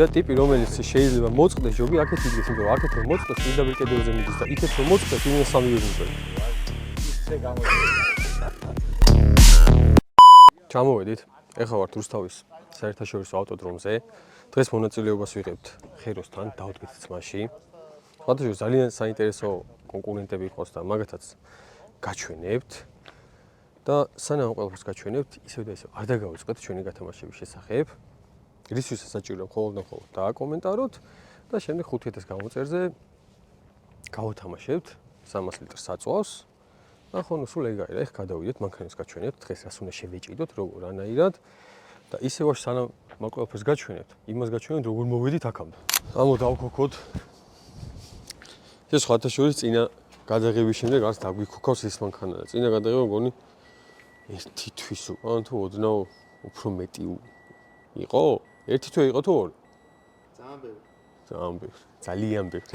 და ტიპი, რომელიც შეიძლება მოწყდეს ჯობი, აქეთ იდგეს, იმიტომ რომ აქეთ რომ მოწყდეს, პირდაპირ კედელზე მიდის და იქეთ რომ მოწყდეს, იმენ სამივე მიდის. ისე გამოიწყდა. ჩამოვედით. ეხლა ვართ რუსთავის საერთაშორისო ავტოდრომზე. დღეს მონაწილეობას ვიღებთ ხეროსთან, დავდგეთ ძმაში. სხვადასხვა ძალიან საინტერესო კონკურენტები ყავს და მაგათაც გაჩვენებთ. და სანამ ყველაფერს გაჩვენებთ, ისევ და ისევ არ დაგავიწყეთ ჩვენი გათამაშების შესახებ. რისთვისაც საჭიროა მხოლოდ და მხოლოდ დააკომენტაროთ და შემდეგ 5000 გამოწერზე გავათამაშებთ 300 ლიტრს საწვავს. და ხოლმე სულ ეგ არის. ეხლა გადავიდეთ, მანქანას გაჩვენებთ, დღეს რას უნდა შევეჭიდოთ, როგორ ანაირად და ისევ სანამ მაგ ყველაფერს გაჩვენებთ, იმას გაჩვენებთ, როგორ მოვედით აქამდე. ამო დავქოქოთ. ეს სხვათა შორის წინა გადაღების შემდეგ არც დაგვიქოქავს ეს მანქანა და წინა გადაღება მგონი ერთი თვის უკან თუ ოდნავ უფრო მეტი იყო? ერთი თვე იყო თუ ორი? ძალიან ბევრი. ძალიან ბევრი. ძალიან ბევრი.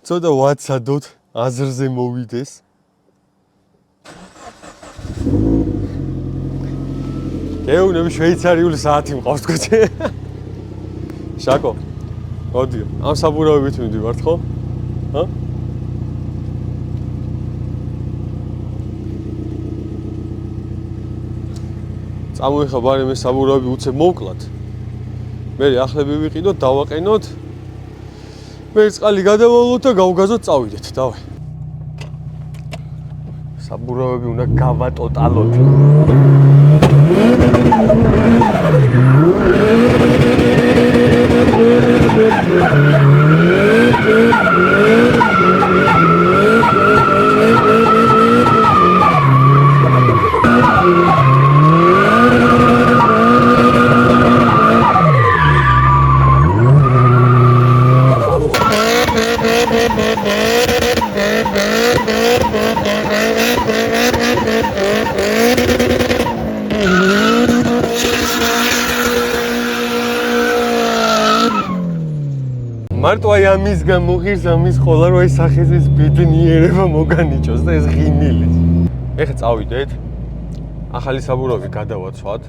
ცოტა ვაცადოთ, აზრზე მოვიდეს. ეუნები შვეიცარიული საათი მყავს თქვენ. შაკო. მოდი, ამ საბურავებით მივდივართ ხო? ჰა? წამოიხაბარ მე საბურავები უცებ მოვკლათ. მე ახლები ვიყიდოთ, დავაყენოთ. მე წყალი გადავალოთ და გავგაზოთ, წავიდეთ, დავე. საბურავები უნდა გავატოტალოთ. მარტო აი ამისგან მოღირს ამის ხოლა რომ აი სახეზის ბედნიერება მოგანიჭოს და ეს ღიმილი. ეხლა წავიდეთ. ახალი საბურავი გადავაცვათ.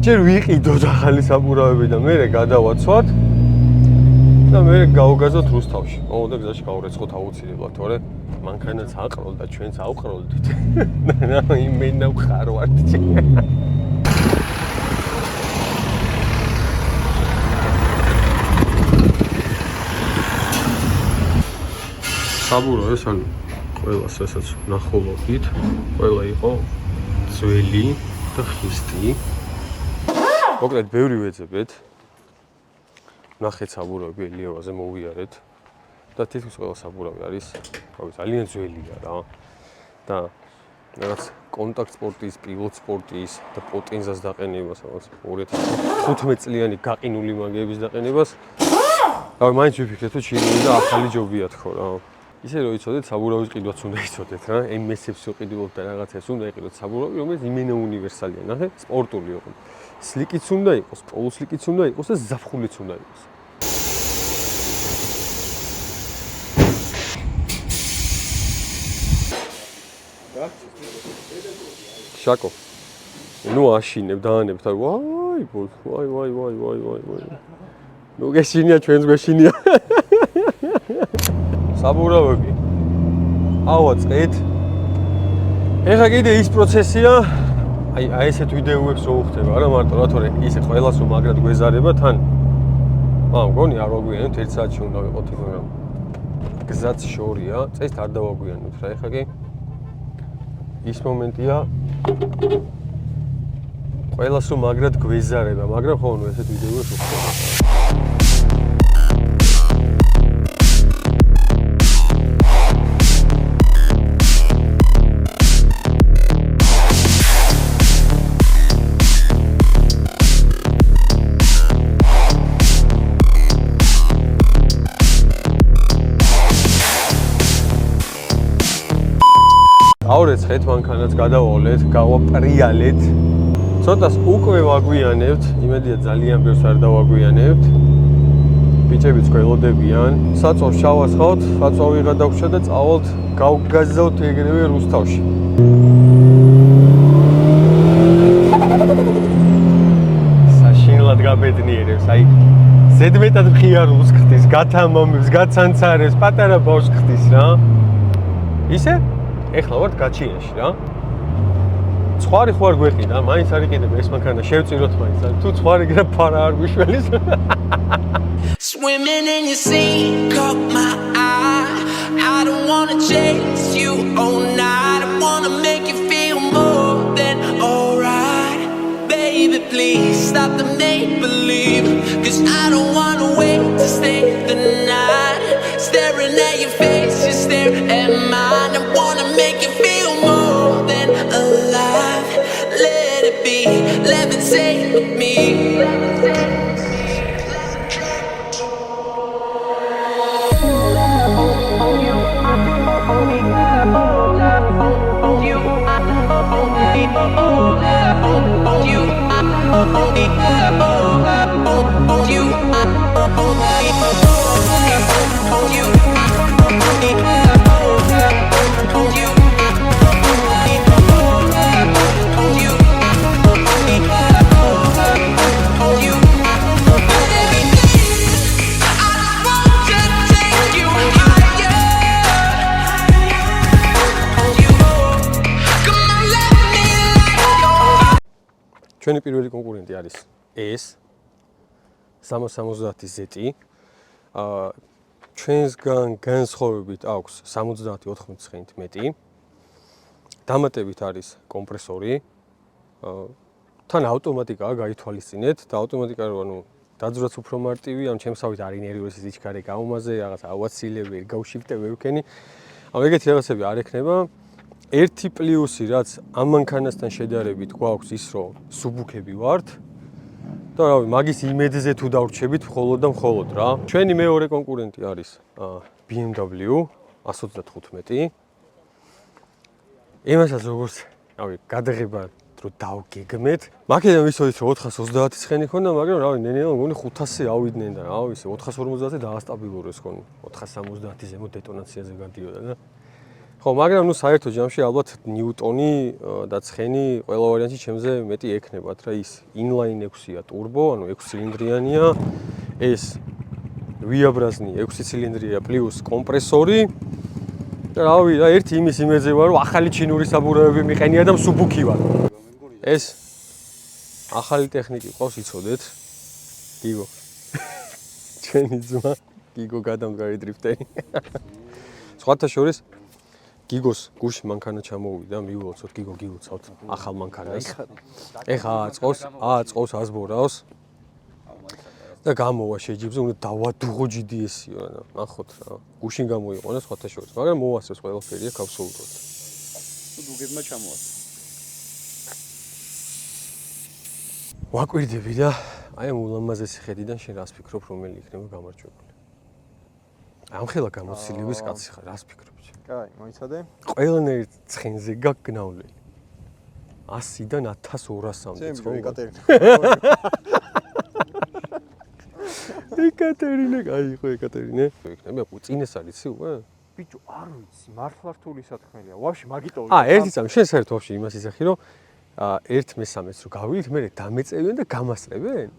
ჯერ ვიყიდოთ ახალი საბურავები და მერე გადავაცვათ. და მერე გავგაზოთ რუსთავში. მოვიდა გზაში გავურეცხოთ აუცილებლად, თორე მანქანაც აყროლ და ჩვენც ავყროლდით. და იმენა ვხარვართ. საბურავი ეს ანუ ყველას რასაც ნახულობთ, ყველა იყო ძველი და ხისტი. მოკლედ ბევრი ვეძებეთ. ნახეთ საბურავი ელიევაზე მოვიარეთ და თითქმის ყველა საბურავი არის ძალიან ძველია რა. და რაღაც კონტაქტ სპორტის, პილოტ სპორტის და პოტენზას დაყენებას, რაღაც 2015 წლიანი გაყინული მაგიების დაყენებას. რავი, მაინც ვიფიქრეთ, რომ შეიძლება ახალი ჯობია თქო რა. ისე რომ იცოდეთ, საბურავის ყიდვაც უნდა იცოდეთ რა. MS-ებს ვიყიდულობ და რაღაცას უნდა იყიდოთ საბურავი, რომელიც იმენა უნივერსალია. ნახე, სპორტული იყო. სლიკიც უნდა იყოს, პოლუსლიკიც უნდა იყოს და ზაფხულიც უნდა იყოს. შაკო. ნუ აშინებ, დაანებ და ვაი, ვაი. ნუ გეშინია, ჩვენს გვეშინია. საბურავები. ავაწყეთ. ეხლა კიდე ის პროცესია. აი ესეთ ვიდეოებს რო უხდება, არა მარტო რა, თორე ისე ყველას რომ მაგრად გვეზარება თან. მგონი არ ვაგვიანებთ 1 საათში უნდა ვიყოთ, მაგრამ გზაც შორია, წესით არ დავაგვიანებთ რა, ეხლა კი ის მომენტია ყველას რომ მაგრად გვეზარება, მაგრამ ხო ნუ ესეთ ვიდეოებს უხდება. ავრეცხეთ მანქანას გადავალეთ, გავაპრიალეთ. ცოტას უკვე ვაგვიანებთ, იმედია ძალიან ბევრს არ დავაგვიანებთ. ბიჭებიც გველოდებიან. საწვავს შავასხავთ, საწვავი გადაგვჭა და წავალთ გავგაზავთ ეგრევე რუსთავში. ბედნიერებს, აი ზედმეტად მხიარულს ხდის, გათამამებს, გაცანცარებს, პატარა ბავშვს ხდის რა. ისე? ეხლა ვართ გაჩიაში რა. ცხარი ხო არ გვეყიდა, მაინც არ იყიდება ეს მანქანა, შევწიროთ მაინც. თუ ცხარი გრა ფარა არ გვიშველის. Swimming in your sea, caught my eye. I don't wanna chase you all night. I wanna make you feel more than alright. Baby, please stop the make-believe, 'cause I don't wanna wait to stay the night. Staring at your face, you stare at mine. I wanna make you feel more than alive. Let it be, levitate with me. ჩვენი პირველი კონკურენტი არის ეს 370Z. ჩვენსგან განსხვავებით აქვს 70-80-ით მეტი. დამატებით არის კომპრესორი. თან ავტომატიკაა გაითვალისწინეთ და ავტომატიკა რო ანუ დაძვრაც უფრო მარტივი, ან ჩემსავით არ ინერვიოს სიჩქარე გაუმაზე, რაღაც ავაცილები, ვერ გავშიფტებ, ვერ ვქენი. ანუ ეგეთი რაღაცები არ ექნება. ერთი პლუსი, რაც ამ მანქანასთან შედარებით გვაქვს ის, რომ სუბუქები ვართ. და რავი, მაგის იმედზე თუ დავრჩებით მხოლოდ და მხოლოდ რა. ჩვენი მეორე კონკურენტი არის BMW 125. იმასაც როგორც, რავი, გადაღება რო დავგეგმეთ. მაგიდან ვისწოდით, რომ 430 ცხენი ქონდა, მაგრამ რავი, ნენელა მგონი 500 ავიდნენ და რავი, ისე 450-ზე დაასტაბილურეს ქონი. 470 ზემო დეტონაციაზე გადიოდა და ხო, მაგრამ ნუ საერთო ჯამში ალბათ ნიუტონი და ცხენი ყველა ვარიანტი ჩემზე მეტი ექნებათ რა. ის inline 6-ია turbo, ანუ 6 ცილინდრიანია. ეს ვიაბრაზნი 6 ცილინდრია პლუს კომპრესორი. და რავი, და ერთი იმის იმედზე ვარ, რომ ახალი ჩინური საბურავები მიყენია და მსუბუქი ვარ. ეს ახალი ტექნიკი ყავს, იცოდეთ? გიგო. ჩვენი ძმა, გიგო გადამდგარი დრიფტერი. სხვათა შორის გიგოს გუში მანქანა ჩამოვიდა, მიულოცოთ გიგო გილოცავთ ახალ მანქანას. ეხა აწყობს აზბორავს. და გამოვა შეჯიბზე, უნდა დავადუღო GDS-იო, რა, ნახოთ რა. გუშინ გამოიყვანა სხვათა შორის, მაგრამ მოასწრებს ყველაფერი აქ აბსოლუტურად. თუ დუგებმა ჩამოასწრა. ვაკვირდები და აი ამ ულამაზესი ხედიდან შენ რას ფიქრობ, რომელი იქნება გამარჯვებული? ამხელა გამოცდილების კაცი ხარ, რას ფიქრობ? კაი, მოიცადე. ყველანაირ ცხენზე გაგნავლელი. 100-დან 1200-მდე ხო, ეკატერინა. ეკატერინა, აი ხო ეკატერინა. იქნება წინეს არიცი უკვე? ბიჭო, არ ვიცი, მართლართული სათქმელია. ვაფშე, მაგიტო. ერთი წამი შენ საერთოდ ვაფშე იმას ისახი, რომ 1/3-ს რო გავიდით, მე დამეწევენ და გამასწრებენ?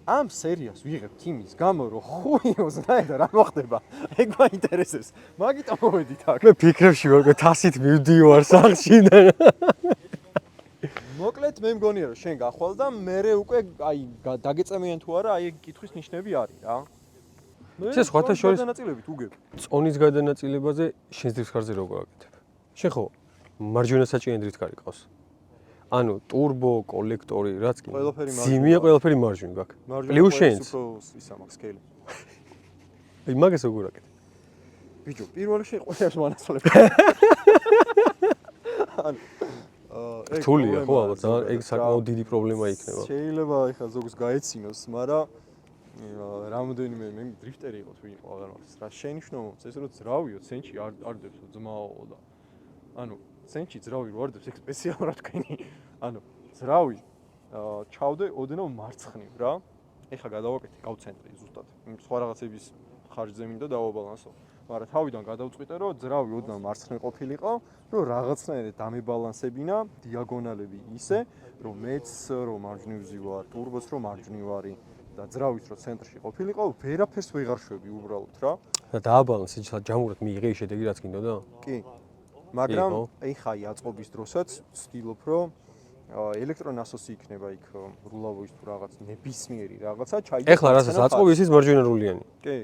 ამ სერიას ვიღებთ იმის გამო, რომ ხუიოს და რა მოხდება? ეგ მაინტერესებს. მაგიტო მოვედით აქ. მე ფიქრებში ვარ, თასით მივდივარ სახლში და მოკლედ მე მგონია რომ შენ გახვალ და მე უკვე აი დაგეწემიან თუ არა, აი ეგ კითხვის ნიშნები არის რა. შენ სხვათა შორის გადანაწილებით უგებ. წონის გადანაწილებაზე შენს დრიფტკარზე როგორ აკეთებ? შენ ხო მარჯვენა საჭიენ დრიფტკარი ყავს? ანუ turbo, კოლექტორი, რაც კი. ზიმია, ყველაფერი მარჯვნივ გაქვს. პლუს შენს. ისა მაქვს სკეილი. აი მაგას როგორ აკეთებ? ბიჭო, პირველ რიგში ყველას მანაცვლებ. ანუ რთულია ხო ალბათ, ეგ საკმაოდ დიდი პრობლემა იქნება. შეიძლება ეხლა ზოგს გაეცინოს, მაგრამ რამოდენიმე მე დრიფტერი იყო თუ იყო აღარ რა შენიშნო ეს რომ ძრავიო ცენტში არ დებსო ძმაო და ანუ ცენტში ძრავი რო არ დებს ეგ სპეციალურად თქვენი ანუ ძრავი ჩავდე ოდნავ მარცხნივ რა ეხლა გადავაკეთე გავცენტრი ზუსტად იმ სხვა რაღაცების ხარჯზე მინდა დავაბალანსო მაგრამ თავიდან გადავწყვიტე რომ ძრავი ოდნავ მარცხნივ ყოფილიყო რომ რაღაცნაირად დამებალანსებინა დიაგონალები ისე რომ მეც რომ მარჯვნივ ვზივარ ტურბოს რომ მარჯვნივ არის და ძრავის რო ცენტრში ყოფილიყო, ვერაფერს ვეღარ შვები უბრალოდ რა. და დააბალანს სიჩლა ჯამურად მიიღე შედეგი რაც გინდოდა? კი. მაგრამ ეხა აწყობის დროსაც ვცდილობ რომ ელექტრონასოსი იქნება იქ რულავოის თუ რაღაც ნებისმიერი რაღაცა ჩაიგდეს. ეხლა რასაც აწყობ ისიც მარჯვენა რულიანი. კი.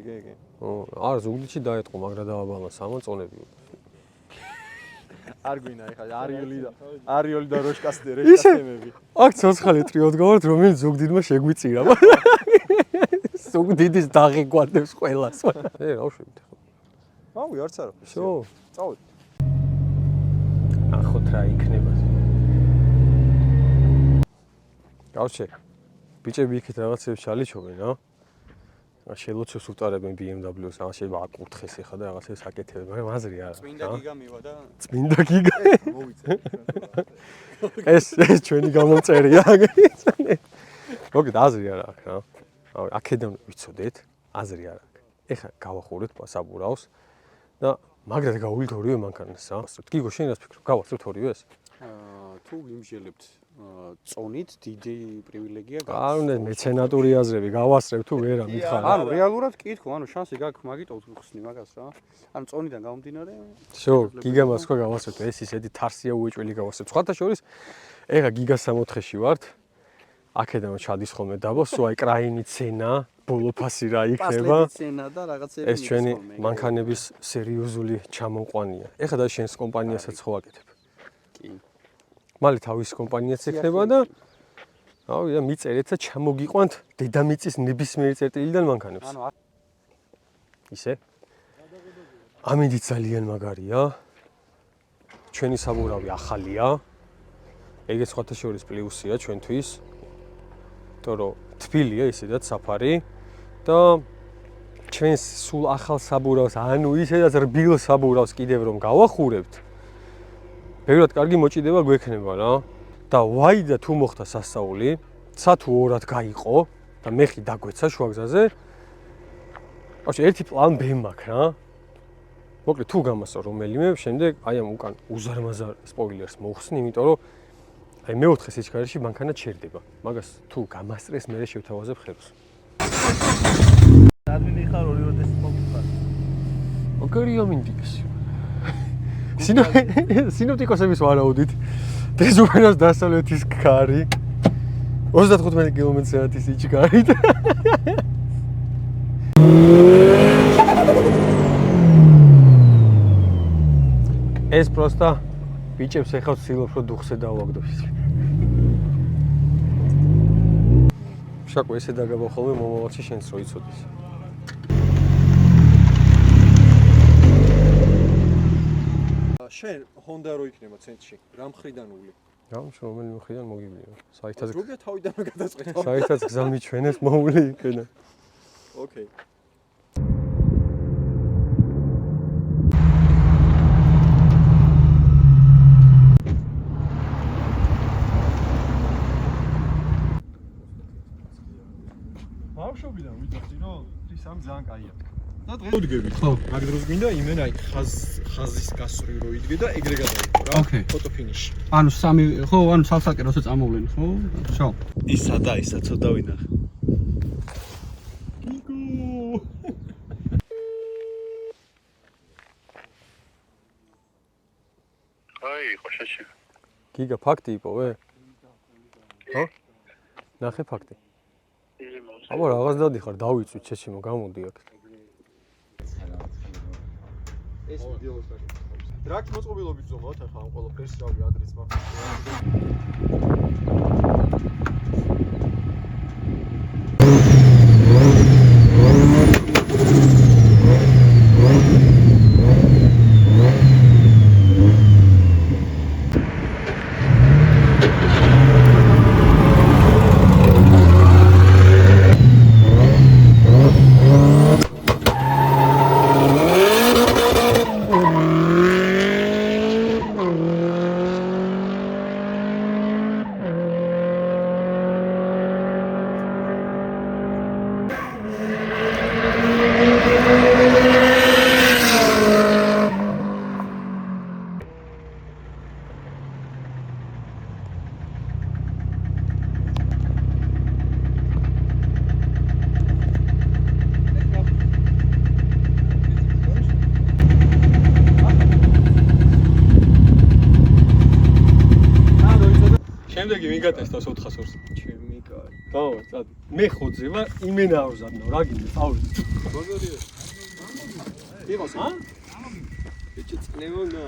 არა ზუგდიდში დაეთყო, მაგრამ დააბალანს ამან წონები. არ გვინა ეხლა არიოლი და როშკასტემები. აქ ცოცხალი ტრიოდ გავართ, რომელიც ზუგდიდმა შეგვიწირა. ზუგდიდის დაღი გვარდებს ყველას. რა ვშვებით ახლა? აუ, არც არა. შო. წავედი. ახოთ რა იქნება. გავჩე. ბიჭები იქით რაღაცებს ჩალიჩობენ, რა. შელოცოს უტარებენ BMW-ს, რა შეიძლება აკურთხეს ახლა და რაღაცებს აკეთებენ, მაგრამ აზრი არა. წმინდა გიგა მივა და წმინდა გიგა. მოვიწე. ეს ჩვენი გამომწერია. მოგეთ აზრი არა აქვს რა. აქედან ვიცოდეთ, აზრი არა აქვს. ეხლა გავახურეთ პასაბურავს და მაგრად გავულით ორივე მანქანას, რა. გიგო შენ რას ფიქრობ? გავახურეთ ორივეს? თუ ვიმჟელებთ წონით დიდი პრივილეგია გაქვს. არ უნდა მეცენატური აზრები გავასწრებ თუ ვერა მითხარ. ანუ რეალურად კითხო, ანუ შანსი გაქვს მაგიტოს ხსნი მაგას რა. ანუ წონიდან გამომდინარე. შო, გიგამას ხო გავასწრებ, ეს ისეთი თარსია უეჭველი გავასწრებ. სხვათა შორის ეხა გიგას 64-ში ვართ. აქედან ჩადის ხოლმე დაბო, სულ აი კრაინი ცენა, ბოლოფასი რა იქნება. ცენა და რაღაცები ეს ჩვენი მანქანების სერიოზული ჩამოყვანია. ეხა და შენს კომპანიასაც ხო აკეთებ. კი. მალე თავის კომპანიაც ექნება და რავი და მიწერეთ და ჩამოგიყვანთ დედამიწის ნებისმიერი წერტილიდან მანქანებს. ანუ ისე? ამინდით ძალიან მაგარია. ჩვენი საბურავი ახალია. ეგეც სხვათა შორის პლუსია ჩვენთვის. იმიტომ რომ თბილია ისედაც საფარი და ჩვენს სულ ახალ საბურავს, ანუ ისედაც რბილ საბურავს კიდევ რომ გავახურებთ. ბევრად კარგი მოჭიდება გვექნება რა. და ვაი და თუ მოხდა სასწაული, ცა თუ ორად გაიყო და მეხი დაგვეცა შუაგზაზე. ბავშვი, ერთი პლან B მაქვს რა. მოკლედ თუ გამასწო რომელიმე, შემდეგ აი ამ უკან უზარმაზარ სპოილერს მოხსნი, იმიტომ რომ აი მეოთხე სიჩქარეში მანქანა ჩერდება. მაგას თუ გამასწრეს, მე შევთავაზებ ხელს. ადმინი ხარ ორი როდეს მოგიხარ. ოკეი, ამინდიკს. სინოპტიკოსების ვარაუდით დეზუბენოს დასავლეთის ქარი 35 კმ/სთ სიჩქარით. ეს პროსტა ბიჭებს ეხავ ცდილობს რომ დუხზე დავაგდო ის. შაკო ესე დაგაბო ხოლმე მომავალში შენც რო იცოდეს. შენ Honda რო იქნება ცენტრში, რა მხრიდან ული? რა რომელი მხრიდან მოგიბლიო? საერთოდ როგორია თავიდან გადაწყვეტა? საერთოდ გზა მიჩვენეს მოული იქნება. ოკეი. ბავშვობიდან ვიცოდი რომ თრისამ ძალიან კაია. და დღეს ვდგებით. ხო, მაგ დროს გინდა იმენ აი ხაზის გასწრი რო იდგე და ეგრე გადაიღო რა. ფოტო ფინიში. ანუ სამი ხო, ანუ სალსაკე როცა წამოვლენ, ხო? შო. ისა და ისა ცოტა ვინახე. გიგო. აი, ხოშაში. გიგა ფაქტი იპოვე? ხო? ნახე ფაქტი. აბა რაღაც დადიხარ, დავიწვით შეჩემო, გამოდი აქ. ეს ვიდეოს დაგიხსნით. რა მოწყობილობით ზომოთ ახლა ამ ყველაფერს რავი ადრეს მახსოვს. მიგატეს თავს 400-ს. ჩემი კარი. დავა, წად. მე ხოძე ვარ, იმენა არ ვზადნავ, რა გინდა, წავიდე. ბაზარია. იღოს, ა? ბიჭი წნევონა.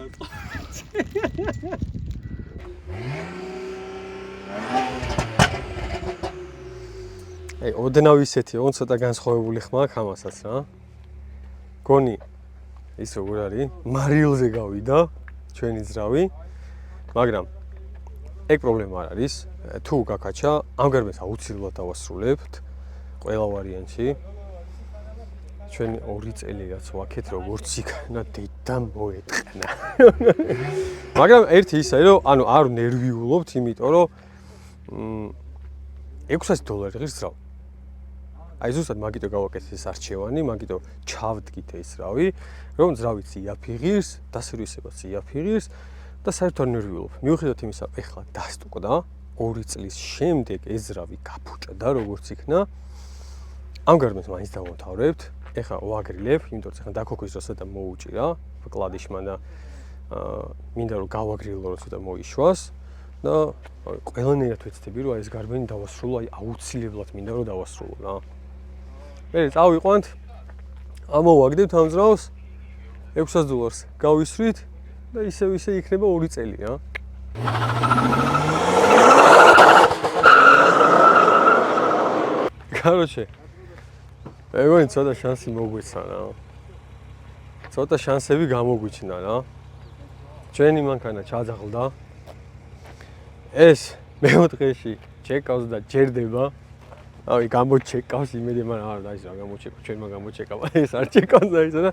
ოდნავ ისეთი, ოღონდ ცოტა განსხვავებული ხმა აქვს ამასაც რა. გონი ის როგორ არის? მარილზე გავიდა ჩვენი ძრავი, მაგრამ ეგ პრობლემა არ არის. თუ გაკაჩა, ამ გარბენს აუცილებლად დავასრულებთ ყველა ვარიანტში. ჩვენი 2 წელი რაც ვაქეთ როგორც იქნა დედა მოეწყნა. მაგრამ ერთი ისაა, რომ ანუ არ ნერვიულობთ, იმიტომ რომ $600 ღირს ძრავი. აი ზუსტად მაგიტო გავაკეთეთ ეს არჩევანი, მაგიტო ჩავდგით ეს რავი, რომ ძრავიც იაფიღირს, დასერვისებაც იაფიღირს და საერთოდ ნერვიულობ. მიუხედავად იმისა, ეხლა დასტუკდა 2 წლის შემდეგ ეს ძრავი გაფუჭდა როგორც იქნა. ამ გარბენს მაინც დავამთავრებთ. ეხლა ვაგრილებ, იმიტომ რომ ეხლა დაქოქვის დროს ცოტა მოუჭირა კლადიშმა და მინდა რომ გავაგრილო რომ ცოტა მოიშვას და ყველანაირად ვეცდები რომ ეს გარბენი დავასრულო, აი აუცილებლად მინდა რომ დავასრულო რა. მე წავიყვანთ, ამოვაგდებთ ამ ძრავს $600 გავისვრით და ისე იქნება 2 წელი რა. Короче, ეგონი ცოტა შანსი მოგვეცა რა. ცოტა შანსები გამოგვიჩნდა რა. ჩვენი მანქანა ჩაძაღლდა. ეს მეოთხეში ჩეკავს და ჯერდება. აი გამოჩეკავს იმედი, მაგრამ არა ის რა გამოჩეკა, ჩვენმა გამოჩეკავა. ეს არ ჩეკავს და ისა და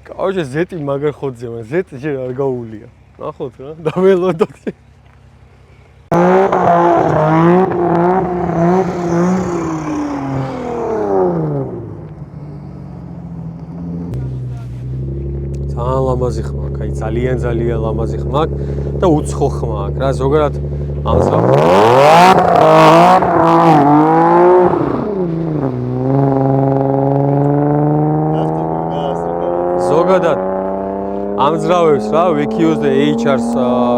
კაუჩე ზეტი მაგარ ხოძზე, მაგრამ ზეტი ჯერ არ გაუვლია. ნახოთ რა, დაველოდოთ. ლამაზი ხმა აქვს, აი ძალიან ლამაზი ხმა აქვს და უცხო ხმა აქვს რა, ზოგადად ამ ზოგადად ამ ძრავებს რა, VQ-ს და HR-ს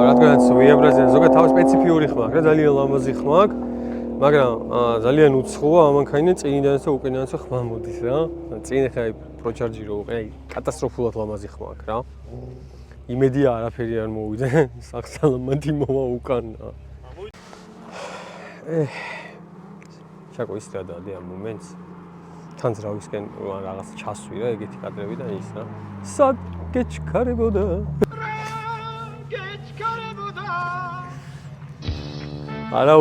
რადგანაც ვიაბრაზიან, ზოგადად თავის სპეციფიური ხმა აქვს რა, ძალიან ლამაზი ხმა აქვს, მაგრამ ძალიან უცხოა, ამანქაინე წინიდანაც და უკიდანაც ხმა მოდის რა. წინ ხა პროჩარჯი რო უყე, აი კატასტროფულად ლამაზი ხმა აქვს რა. იმედია არაფერი არ მოვიდე, სახსალამათი მოვა უკან. ჩაკო ის გადადი ამ მომენტს. თან ძრავისკენ რაღაც ჩასვი რა, ეგეთი კადრები და ის რა. სად გეჩქარებოდა? არა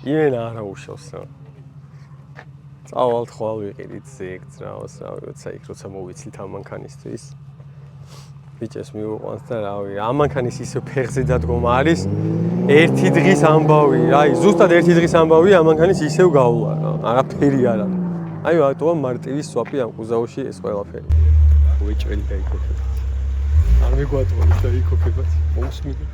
იმენა არა უშავს რა. წავალთ ხვალ ვიყიდით ზეგ ძრავს რავი, როცა მოვიცლით ამ მანქანისთვის. ბიჭებს მიუყვანს და რავი, ამ მანქანის ისე ფეხზე დადგომა არის ერთი დღის ამბავი რა, ზუსტად ერთი დღის ამბავი ამ მანქანის ისევ გავლა რა, არაფერი არა. აი რატოა მარტივის სვაპი ამ კუზაოში ეს ყველაფერი. უეჭველი დაიქოქება. არ მიგვატყობთ დაიქოქება. მოусმინე.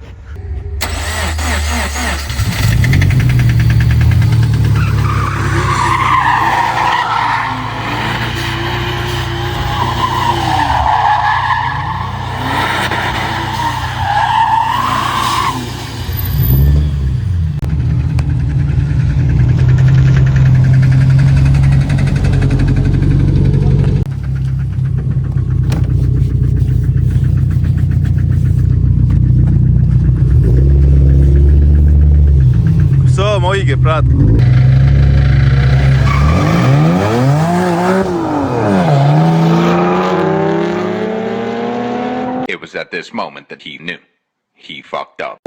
Moige, brat. It was at this moment that he knew. He fucked up.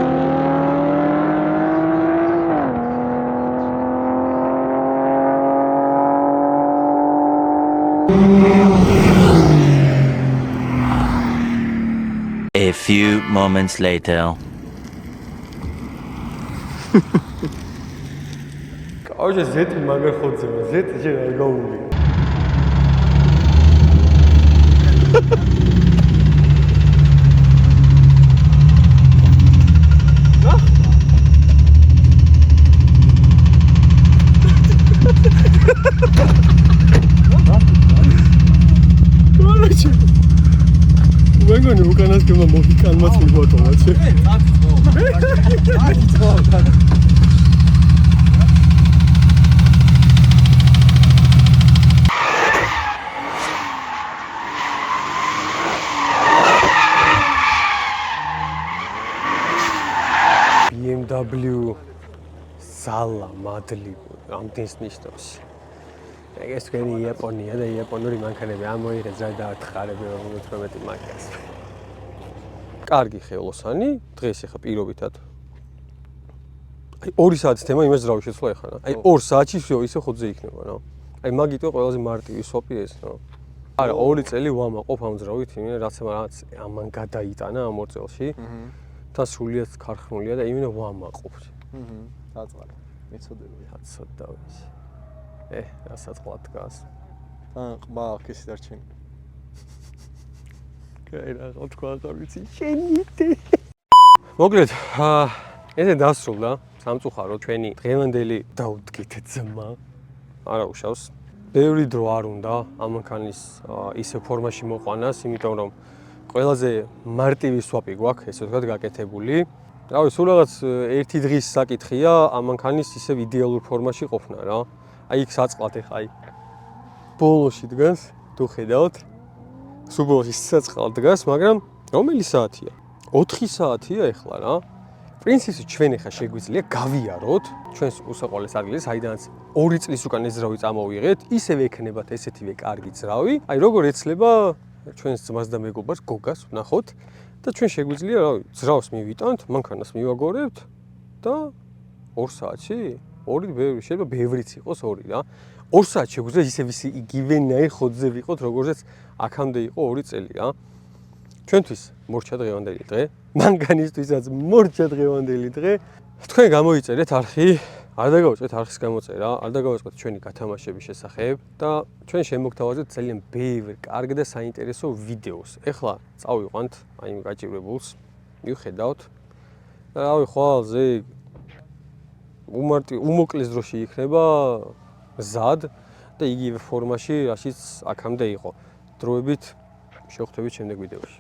A few moments later. კაუჩე ზეთი მაგარ ხოძება, ზეთი ჯერ არ გაუვლია. კაუჩე. ვენგონი უკანასკნელმა მოჰიკანმაც მიგვატოვაც. BMW ზალა მადლი ამდენს ნიშნავს. ეს თქვენი იაპონია და იაპონური მანქანები ამოიღეთ რა დაათხარები 18 მანქანას. კარგი ხელოსანი, დღეს ახლა პირობითად. აი 2 საათის თემა იმას ძრავი შეცვლა ახლა რა. აი 2 საათში ისე ხოძე იქნება რა. აი მაგიტო ყველაზე მარტივი სვაპი ეს რა. არა 2 წელი ვამაყობ ამ ძრავით, იმენ რაც ამან გადაიტანა ამ 2 წელში. და სულიად ქარხნულია და იმენა ვამაყობ. დაწყალე. მეწოდები. აცოდავეს. რასაც ყლა დგას. ან ყბა აქ დარჩენი. კაი რა თქვა აღარ ვიცი შენიტი. მოკლედ, ესე დასრულდა სამწუხაროდ ჩვენი დღევანდელი დაუდგით ძმა. არა უშავს. ბევრი დრო არ უნდა ამ მანქანის ისე ფორმაში მოყვანას, იმიტომ რომ ყველაზე მარტივი სვაპი გვაქვს, ესე ვთქვათ, გაკეთებული. რავი, სულ რაღაც ერთი დღის საკითხია ამ მანქანის ისევ იდეალურ ფორმაში ყოფნა რა. აი იქ საწყლად ეხა აი ბოლოში დგას, თუ ხედავთ. სულ ბოლოში საწყლად დგას, მაგრამ რომელი საათია? 4 საათია ეხლა რა. პრინციპში ჩვენ ეხა შეგვიძლია გავიაროთ ჩვენს უსაყვალეს ადგილს, საიდანაც 2 წლის უკან ეს ძრავი წამოვიღეთ, ისევე ექნებათ ესეთივე კარგი ძრავი. აი როგორ ეცლება ჩვენს ძმას და მეგობარს გოგას ვნახოთ და ჩვენ შეგვიძლია რავი ძრავს მივიტანთ, მანქანას მივაგორებთ და 2 საათში 2 ბევრი შეიძლება ბევრიც იყოს 2 რა. 2 საათში შეგვიძლია ისე ვისი იგივენაირ ხოძზე ვიყოთ, როგორცაც აქამდე იყო 2 წელი რა. ჩვენთვის მორჩა დღევანდელი დღე, მანქანისთვისაც მორჩა დღევანდელი დღე. თქვენ გამოიწერეთ არხი, არ დაგავიწყეთ არხის გამოწერა, არ დაგავიწყეთ ჩვენი გათამაშების შესახებ და ჩვენ შემოგთავაზებთ ძალიან ბევრ კარგ და საინტერესო ვიდეოს. ეხლა წავიყვანთ აი იმ გაჭირვებულს, მივხედავთ. და რავი, ხვალზე უმოკლეს დროში იქნება ზად და იგივე ფორმაში, რაშიც აქამდე იყო. დროებით შევხვდებით შემდეგ ვიდეოში.